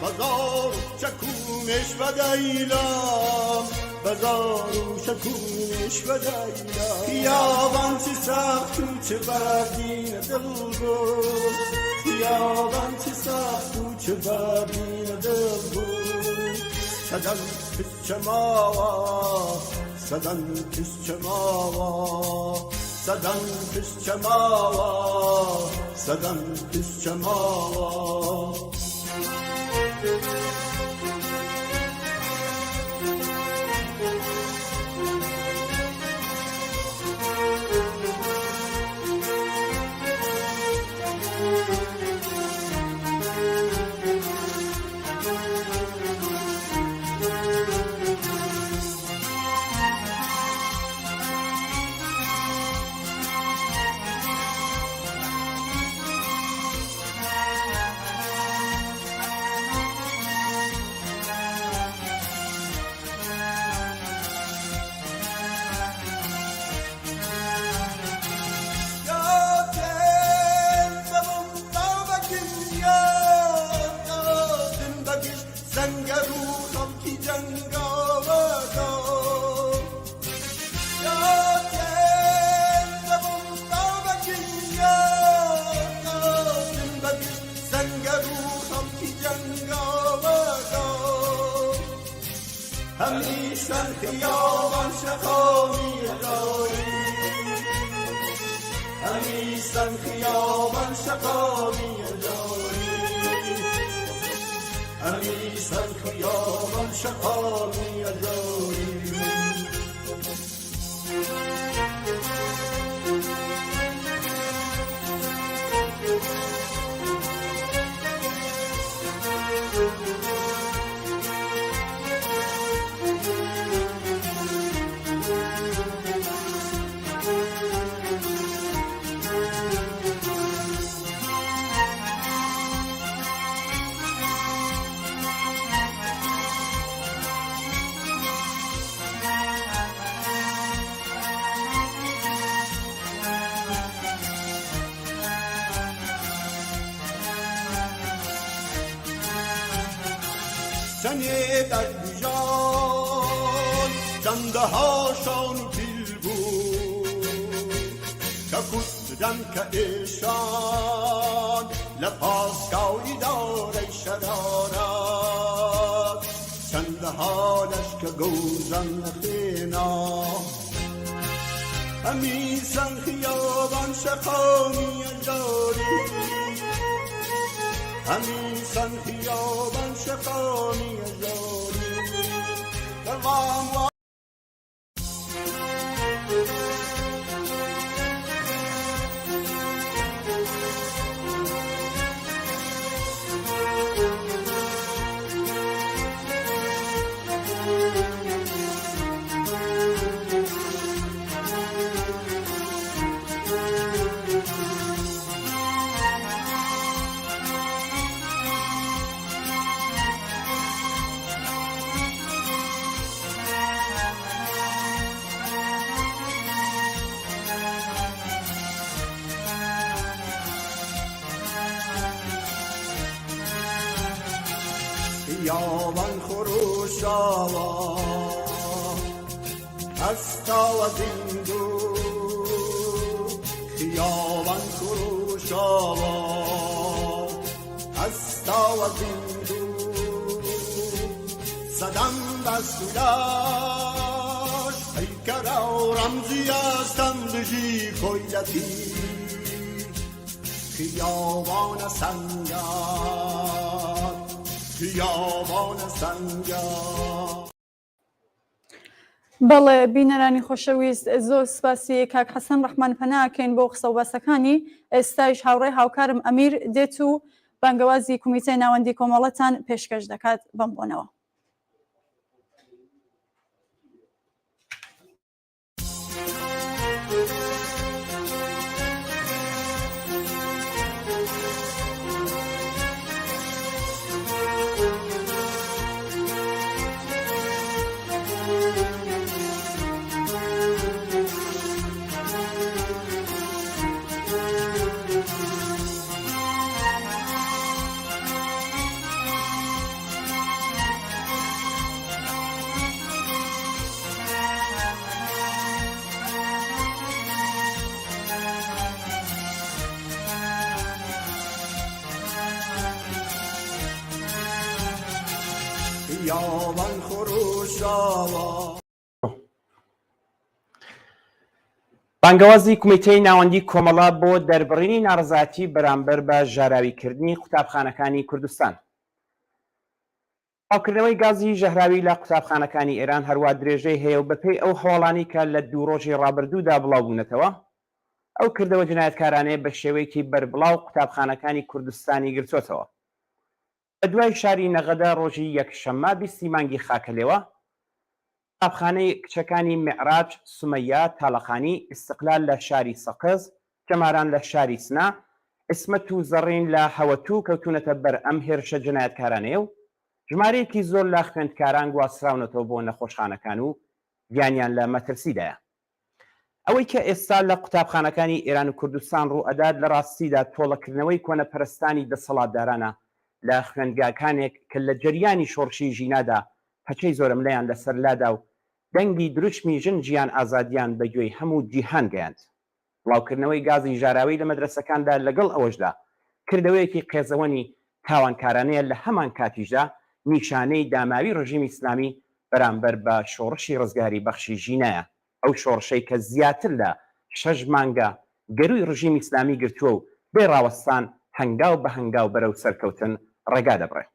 [SPEAKER 2] بازار چکونش و دیلم بازار شکونش و دیلم خیابان چه سخت و چه بردین دل بود خیابان چه سخت و چه بردین دل بود صدن کس چماوا صدن کس چماوا صدن کس چماوا صدن کس چماوا همیشن خیابان شقامی داری همیشن خیابان شقامی داری همیشن خیابان شقامی داری سنه در بیجان زنده هاشان پیل بود که کتدن که ایشان لپاسکاوی داره شرارت زنده حالش که گوزن خینا همیسن خیابان شقامی داری همیسن خیابان شقامی داری دوام خیابان خروش آوا استا و زندو خیابان خروش آوا استا و زندو صدم بستولاش پیکر و رمزی استم دجی خویلتی خیابان سنگار خیابان سنگار.
[SPEAKER 6] بەڵێ بینەرانی خۆشەویست زۆر سپاسی کاک حەسەن ڕەحمان پەناکەین بۆ قسە و باسەکانی ئێستایش هاوڕێ هاوکارم ئەمیر دێت و بانگەوازی کۆمیتەی ناوەندی کۆمەڵەتان پێشکەش دەکات بەم بۆنەوە.
[SPEAKER 2] خیابان خروش آوا.
[SPEAKER 9] بانگەوازی کومیتەی ناوەندی کۆمەڵە بۆ دەربڕینی ناڕەزایەتی بەرامبەر بە ژاراویکردنی قوتابخانەکانی کوردستان. پاڵکردنەوەی گازی ژەهراوی لە قوتابخانەکانی ئێران هەروە درێژەی هەیە و بەپێی ئەو هەواڵانی کە لە دوو ڕۆژی ڕابردوودا بڵاوبوونەتەوە ئەو کردەوە جنایەتکارانەیە بە شێوەیەکی بەربڵاو قوتابخانەکانی کوردستانی گرتوۆتەوە. بە دوای شاری نەغەدە ڕۆژی یەکشەممە 20 مانگی خاکەلێوە قوتابخانەی کچەکانی میعراج، سومەیە، تاڵەخانی، ئیستیقلال لە شاری سەقز، جەماران لە شاری سنا، ئیسمەت و زەڕین لە هەوەتوو کەوتونەتە بەر ئەم هێرشە جنایەتکارانەیە و ژمارەیەکی زۆر لە خوێندکاران گواستراونەتەوە بۆ نەخۆشخانەکان و گیانیان لە مەترسیدایە. ئەوەی کە ئێستا لە قوتابخانەکانی ئێران و کوردستان ڕوو ئەدات لە ڕاستیدا تۆڵەکردنەوەی کۆنەپەرستانی دەسەڵاتدارانە لە خوێندگاکانێک کە لە جەریانی شۆڕشی ژینادا پەچەی زۆرم لەیان لەسەرلادا و دەنگی دروشمی ژن ژیان ئازادیان بەگوێی هەموو جیهان گەیاند. بڵاوکردنەوەی گازی ژاراوی لە مەدرسەکاندا لەگەڵ ئەوەشدا کردەوەیەکی قێزەوەنی تاوانکارانەیە لە هەمان کاتیشدا نیشانەی داماوی ڕژیمی ئیسلامی بەرامبەر بە شۆڕشی ڕزگاری بەخشی ژینایە. ئەو شۆڕشەی کە زیاتر لە 6 مانگە گەروی ڕژیمی ئیسلامی گرتووە و بێ ڕاوەستان هەنگاو بە هەنگاو بەرەو سەرکەوتن ڕێگا دەبڕێت.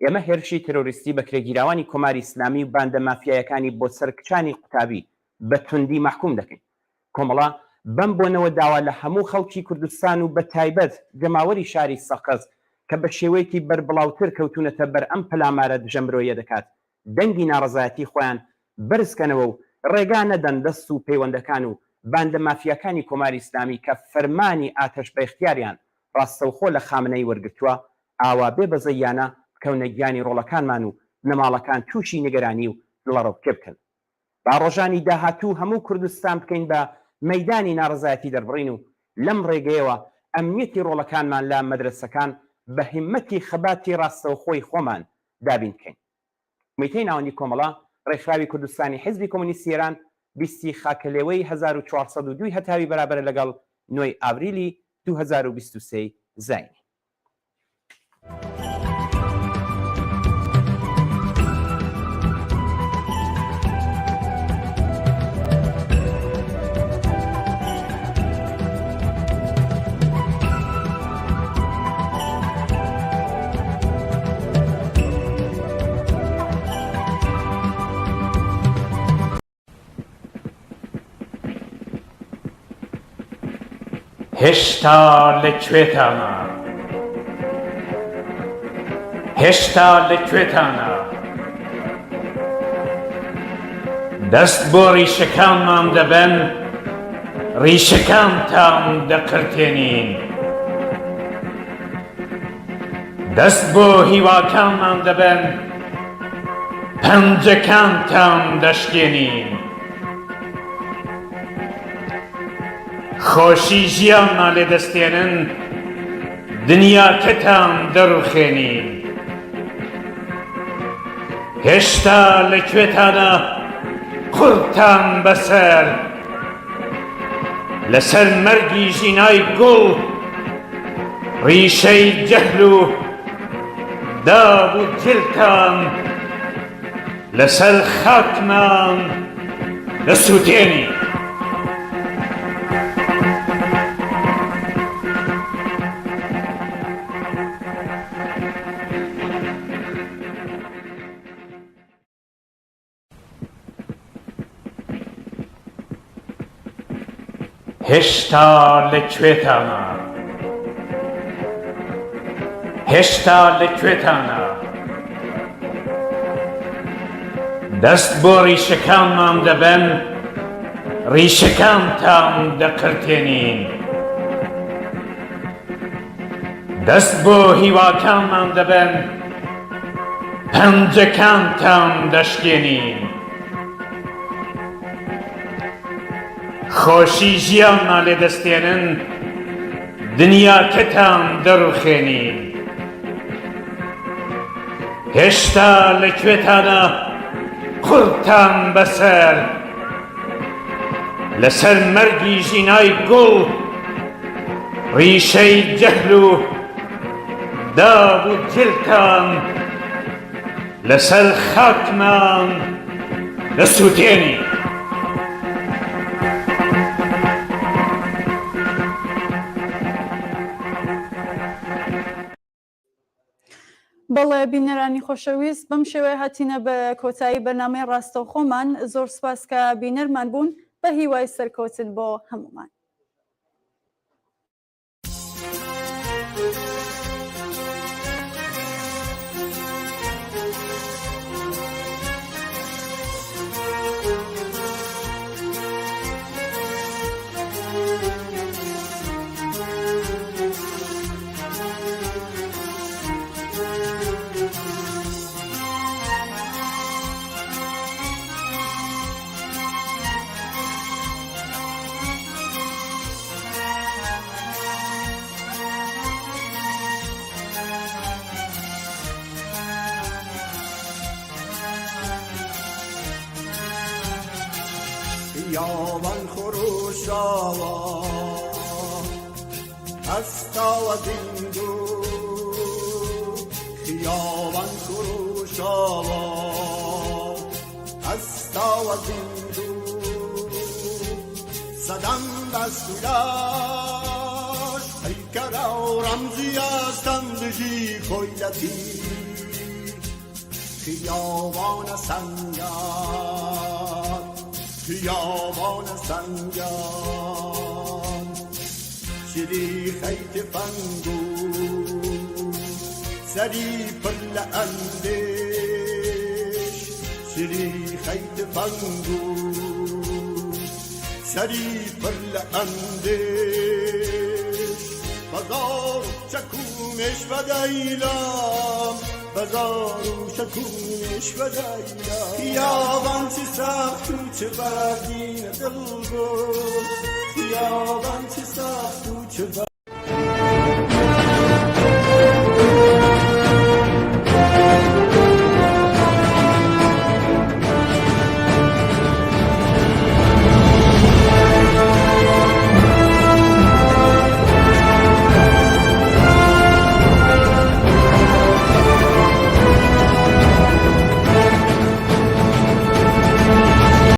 [SPEAKER 9] ئێمە هێرشی تەرۆریستی بەکرێگیراوانی کۆماری ئیسلامی و باندە مافیایەکانی بۆ سەرکچانی قوتابی بە توندی محکوم دەکەین. کۆمەڵە بەم بۆنەوە داوا لە هەموو خەڵکی کوردستان و بە تایبەت گەماوەری شاری سەقز کە بە شێوەیەکی بربڵاوتر کەوتونەتە بەر ئەم پەلامارە دژەمرۆیە دەکات دەنگی ناڕەزایەتی خۆیان بەرزکەنەوە و ڕێگا نەدەن دەست و پەیوەندەکان و باندە مافیەکانی کۆماری ئیسلامی کە فەرمانی ئاتەش بە اختیاریان ڕاستەوخۆ لە خامنەی وەرگرتووە ئاوا بێ بەزەیانە کەونە گیانی ڕۆڵەکانمان و نەماڵەکان تووشی نیگەرانی و دڵەڕەوکێ بکەن. با ڕۆژانی داهاتوو هەموو کوردستان بکەین بە مەیدانی ناڕەزایەتی دەربڕین و لەم ڕێگەیەوە ئەمنیەتی ڕۆڵەکانمان لە مەدرسەکان بە هیممەتی خەباتی ڕاستەوخۆی خۆمان دابین بکەین. کومیتەی ناوەندی کۆمەڵە ڕێکخراوی کوردستانی حیزبی کۆمونیستی ئێران 20 خاکەلێوەی 1402 هەتاوی بەرابەر لەگەڵ 9 ئاڤریلی 2023 زاینی.
[SPEAKER 5] هێشتا لەکوێتانە هێشتا لەکوێتانە دەست بۆ ڕیشەکانمان دەبەن ڕیشەکانتان دەقرتێنین دەست بۆ هیواکانمان دەبەن پەنجەکانتان دەشکێنین خۆشی ژیانمان لێ دەستێنن دنیاکەتان دەڕوخێنین هێشتا لەکوێتانە قورتان بەسەر لەسەر مەرگی ژینای گوڵ ڕیشەی جەهل و داب و جلتان لەسەر خاکمان دەسووتێنی هێشتا لەکوێتانە هێشتا لەکوێتانە دەست بۆ ڕیشەکانمان دەبەن ڕیشەکانتان دەقرتێنین دەست بۆ هیواکانمان دەبەن پەنجەکانتان دەشکێنین خۆشی ژیانمان لێ دەستێنن دنیاکەتان دەڕوخێنین هێشتا لەکوێتانە قورتان بەسەر لەسەر مەرگی ژینای گوڵ ڕیشەی جەهل و داب و جلتان لەسەر خاکمان دەسووتێنی
[SPEAKER 6] بەڵێ بینەرانی خۆشەویست بەم شێوەیە هاتینە بە کۆتایی بەرنامەی ڕاستەوخۆمان زۆر سپاس کە بینەرمان بوون بە هیوای سەرکەوتن بۆ هەمومان
[SPEAKER 2] خیابان خروش آوا هستا و دیندو خیابان خروش آوا هستا و دیندو صدم بسویاش پیکر و رمزی استندجی خویلتی خیابان سنگان خیابان سنگان شری خیت فنگو سری پل اندش شری خیت فنگو سری پل اندش بازار چکومش و دیلم بازار شکومش و دیلم خیابان چی سخت و چه بردین دل بود خیابان چی سخت و چه